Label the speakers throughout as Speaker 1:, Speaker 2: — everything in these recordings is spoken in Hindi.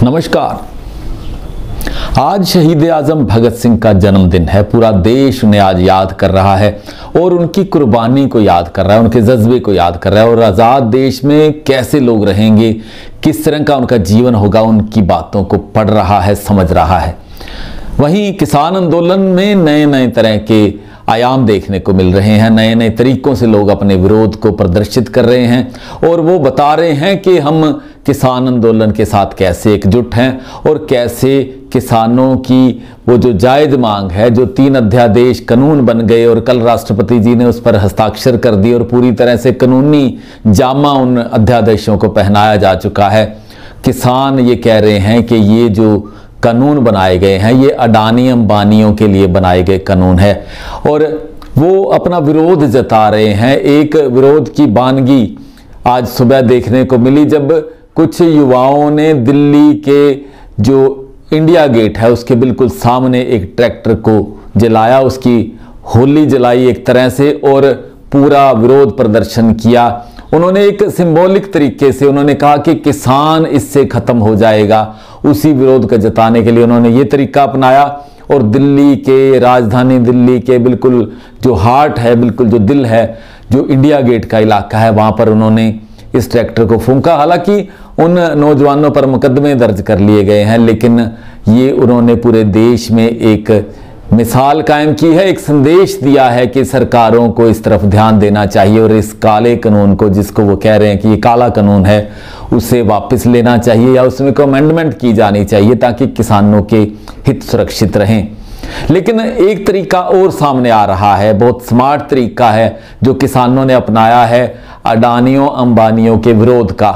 Speaker 1: नमस्कार। आज शहीद आजम भगत सिंह का जन्मदिन है। पूरा देश उन्हें आज याद कर रहा है और उनकी कुर्बानी को याद कर रहा है, उनके जज्बे को याद कर रहा है। और आज़ाद देश में कैसे लोग रहेंगे, किस तरह का उनका जीवन होगा, उनकी बातों को पढ़ रहा है, समझ रहा है। वहीं किसान आंदोलन में नए नए तरह के आयाम देखने को मिल रहे हैं। नए नए तरीकों से लोग अपने विरोध को प्रदर्शित कर रहे हैं और वो बता रहे हैं कि हम किसान आंदोलन के साथ कैसे एकजुट हैं और कैसे किसानों की वो जो जायज़ मांग है, जो 3 अध्यादेश कानून बन गए और कल राष्ट्रपति जी ने उस पर हस्ताक्षर कर दिए और पूरी तरह से कानूनी जामा उन अध्यादेशों को पहनाया जा चुका है। किसान ये कह रहे हैं कि ये जो कानून बनाए गए हैं ये अडानी अंबानियों के लिए बनाए गए कानून है और वो अपना विरोध जता रहे हैं। एक विरोध की बानगी आज सुबह देखने को मिली जब कुछ युवाओं ने दिल्ली के जो इंडिया गेट है उसके बिल्कुल सामने एक ट्रैक्टर को जलाया, उसकी होली जलाई एक तरह से और पूरा विरोध प्रदर्शन किया। उन्होंने एक सिंबॉलिक तरीके से उन्होंने कहा कि किसान इससे ख़त्म हो जाएगा। उसी विरोध को जताने के लिए उन्होंने ये तरीका अपनाया और दिल्ली के, राजधानी दिल्ली के बिल्कुल जो हार्ट है, बिल्कुल जो दिल है, जो इंडिया गेट का इलाका है, वहाँ पर उन्होंने इस ट्रैक्टर को फूंका। हालांकि उन नौजवानों पर मुकदमे दर्ज कर लिए गए हैं, लेकिन ये उन्होंने पूरे देश में एक मिसाल कायम की है, एक संदेश दिया है कि सरकारों को इस तरफ ध्यान देना चाहिए और इस काले कानून को, जिसको वो कह रहे हैं कि ये काला कानून है, उसे वापस लेना चाहिए या उसमें कोई अमेंडमेंट की जानी चाहिए ताकि किसानों के हित सुरक्षित रहें। लेकिन एक तरीका और सामने आ रहा है, बहुत स्मार्ट तरीका है जो किसानों ने अपनाया है अडानियों अंबानियों के विरोध का।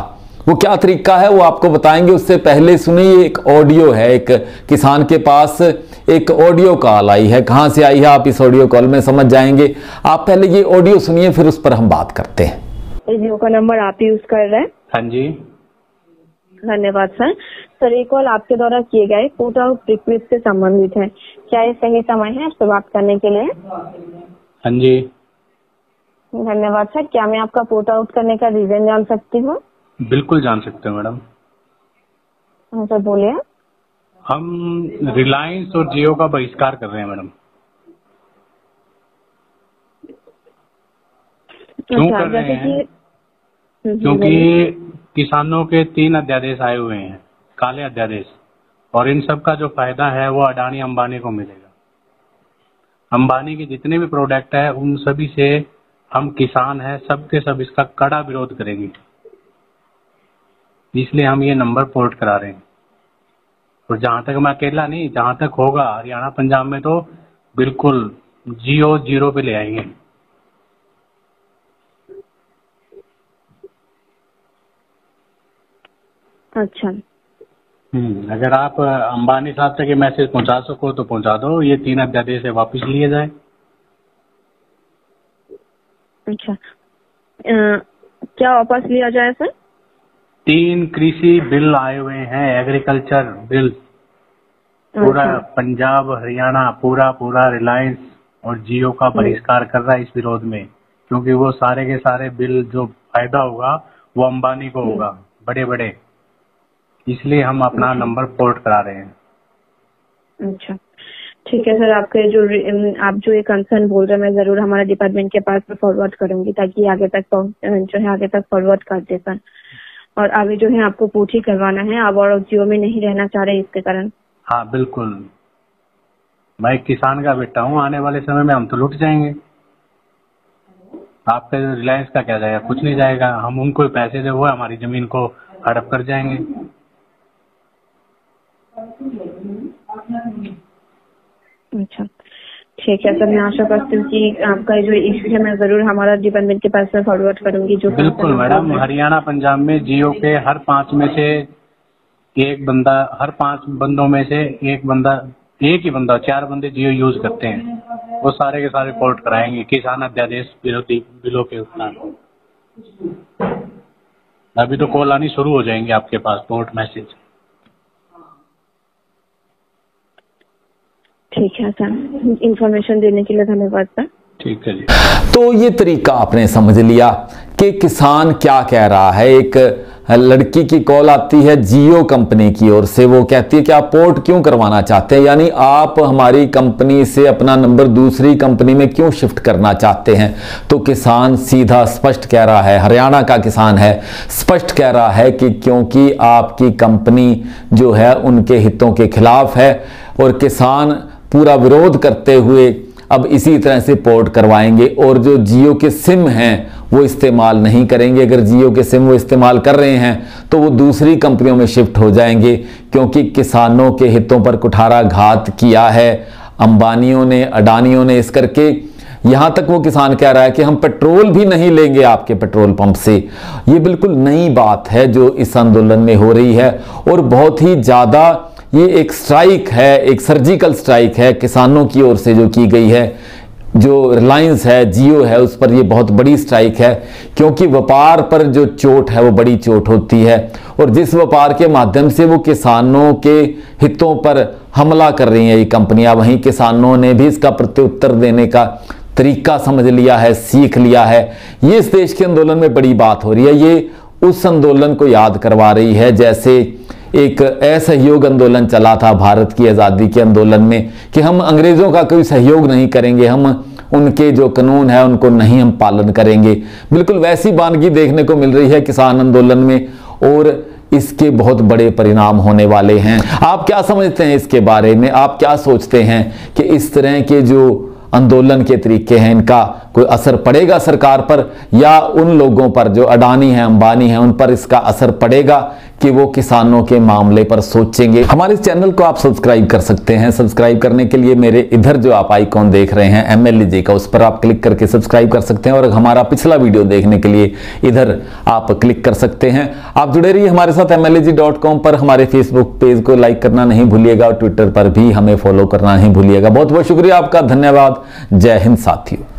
Speaker 1: वो क्या तरीका है वो आपको बताएंगे। उससे पहले सुनिए, एक ऑडियो है, एक किसान के पास एक ऑडियो कॉल आई है। कहाँ से आई है आप इस ऑडियो कॉल में समझ जाएंगे। आप पहले ये ऑडियो सुनिए, फिर उस पर हम बात करते हैं।
Speaker 2: जियो का नंबर आप यूज कर रहे हैं?
Speaker 3: हाँ जी,
Speaker 2: धन्यवाद सर। सर ये कॉल आपके द्वारा किए गए पुट आउट रिक्वेस्ट से संबंधित है। क्या ये सही समय है आपसे बात करने के लिए?
Speaker 3: हाँ जी,
Speaker 2: धन्यवाद सर। क्या मैं आपका पुट आउट करने का रीजन जान सकती हूँ?
Speaker 3: बिल्कुल जान सकते हो मैडम।
Speaker 2: हाँ सर बोलिए।
Speaker 3: हम रिलायंस और जियो का बहिष्कार कर रहे हैं मैडम। क्यों कर रहे हैं? क्योंकि किसानों के 3 अध्यादेश आए हुए हैं, काले अध्यादेश, और इन सब का जो फायदा है वो अडानी अंबानी को मिलेगा। अंबानी के जितने भी प्रोडक्ट है उन सभी से हम किसान हैं, सबके सब इसका कड़ा विरोध करेंगे। इसलिए हम ये नंबर पोर्ट करा रहे हैं। और जहां तक मैं अकेला नहीं, जहां तक होगा हरियाणा पंजाब में तो बिल्कुल जियो 0 पे ले आएंगे।
Speaker 2: अच्छा,
Speaker 3: अगर आप अंबानी साहब तक ये मैसेज पहुंचा सको तो पहुंचा दो, ये 3 अध्यादेश से वापस लिए जाए।
Speaker 2: अच्छा, क्या वापस लिया जाए सर?
Speaker 3: 3 कृषि बिल आए हुए हैं, एग्रीकल्चर बिल। पूरा पंजाब हरियाणा पूरा रिलायंस और जियो का बहिष्कार कर रहा है इस विरोध में, क्योंकि वो सारे के सारे बिल जो फायदा होगा वो अंबानी को होगा, बड़े बड़े। इसलिए हम अपना नंबर पोर्ट करा रहे हैं।
Speaker 2: अच्छा ठीक है सर। आपके आप जो ये कंसर्न बोल रहे हैं मैं जरूर हमारे डिपार्टमेंट के पास फॉरवर्ड करूंगी ताकि आगे तक जो है आगे तक फॉरवर्ड कर दे सर। और आगे जो है आपको पूछी करवाना है, आप और जियो में नहीं रहना चाह रहे इसके कारण?
Speaker 3: हाँ बिल्कुल, मैं किसान का बेटा हूँ। आने वाले समय में हम तो लुट जाएंगे। आपका रिलायंस का क्या जाएगा? कुछ नहीं जाएगा। हम उनको पैसे दे वो हमारी जमीन को हड़प कर जाएंगे।
Speaker 2: अच्छा ठीक है सर। मैं आशा करती हूँ कि आपका जो इश्यू है मैं जरूर हमारा डिपार्टमेंट के पास फॉरवर्ड करूंगी। जो
Speaker 3: बिल्कुल मैडम, हरियाणा पंजाब में जियो के हर 5 में से एक बंदा, हर 5 बंदों में से एक ही बंदा 4 बंदे जियो यूज करते हैं। वो सारे के सारे पोर्ट कराएंगे किसान अध्यादेश विरोधी बिलों के ऊपर। अभी तो कॉल आनी शुरू हो जाएंगे आपके पास, पोर्ट मैसेज।
Speaker 2: ठीक है सर, इंफॉर्मेशन देने के लिए धन्यवाद सर।
Speaker 3: ठीक है जी।
Speaker 1: तो ये तरीका आपने समझ लिया कि किसान क्या कह रहा है। एक लड़की की कॉल आती है जियो कंपनी की ओर से। वो कहती है कि आप पोर्ट क्यों करवाना चाहते हैं, यानी आप हमारी कंपनी से अपना नंबर दूसरी कंपनी में क्यों शिफ्ट करना चाहते हैं। तो किसान सीधा स्पष्ट कह रहा है, हरियाणा का किसान है, स्पष्ट कह रहा है कि क्योंकि आपकी कंपनी जो है उनके हितों के खिलाफ है, और किसान पूरा विरोध करते हुए अब इसी तरह से पोर्ट करवाएंगे और जो जियो के सिम हैं वो इस्तेमाल नहीं करेंगे। अगर जियो के सिम वो इस्तेमाल कर रहे हैं तो वो दूसरी कंपनियों में शिफ्ट हो जाएंगे, क्योंकि किसानों के हितों पर कुठाराघात किया है अंबानियों ने, अडानियों ने। इस करके यहां तक वो किसान कह रहा है कि हम पेट्रोल भी नहीं लेंगे आपके पेट्रोल पंप से। ये बिल्कुल नई बात है जो इस आंदोलन में हो रही है, और बहुत ही ज्यादा ये एक स्ट्राइक है, एक सर्जिकल स्ट्राइक है किसानों की ओर से जो की गई है। जो रिलायंस है, जियो है, उस पर ये बहुत बड़ी स्ट्राइक है, क्योंकि व्यापार पर जो चोट है वो बड़ी चोट होती है, और जिस व्यापार के माध्यम से वो किसानों के हितों पर हमला कर रही हैं ये कंपनियां, वहीं किसानों ने भी इसका प्रत्युत्तर देने का तरीका समझ लिया है, सीख लिया है। ये इस देश के आंदोलन में बड़ी बात हो रही है। ये उस आंदोलन को याद करवा रही है जैसे एक असहयोग आंदोलन चला था भारत की आज़ादी के आंदोलन में, कि हम अंग्रेज़ों का कोई सहयोग नहीं करेंगे, हम उनके जो कानून है उनको नहीं हम पालन करेंगे। बिल्कुल वैसी वानगी देखने को मिल रही है किसान आंदोलन में, और इसके बहुत बड़े परिणाम होने वाले हैं। आप क्या समझते हैं इसके बारे में? आप क्या सोचते हैं कि इस तरह के जो आंदोलन के तरीके हैं इनका कोई असर पड़ेगा सरकार पर, या उन लोगों पर जो अडानी हैं, अंबानी हैं, उन पर इसका असर पड़ेगा कि वो किसानों के मामले पर सोचेंगे? हमारे इस चैनल को आप सब्सक्राइब कर सकते हैं। सब्सक्राइब करने के लिए मेरे इधर जो आप आइकॉन देख रहे हैं MLG का, उस पर आप क्लिक करके सब्सक्राइब कर सकते हैं, और हमारा पिछला वीडियो देखने के लिए इधर आप क्लिक कर सकते हैं। आप जुड़े रहिए हमारे साथ MLG.com पर। हमारे फेसबुक पेज को लाइक करना नहीं भूलिएगा, और ट्विटर पर भी हमें फॉलो करना नहीं भूलिएगा। बहुत बहुत शुक्रिया आपका, धन्यवाद। जय हिंद साथियों।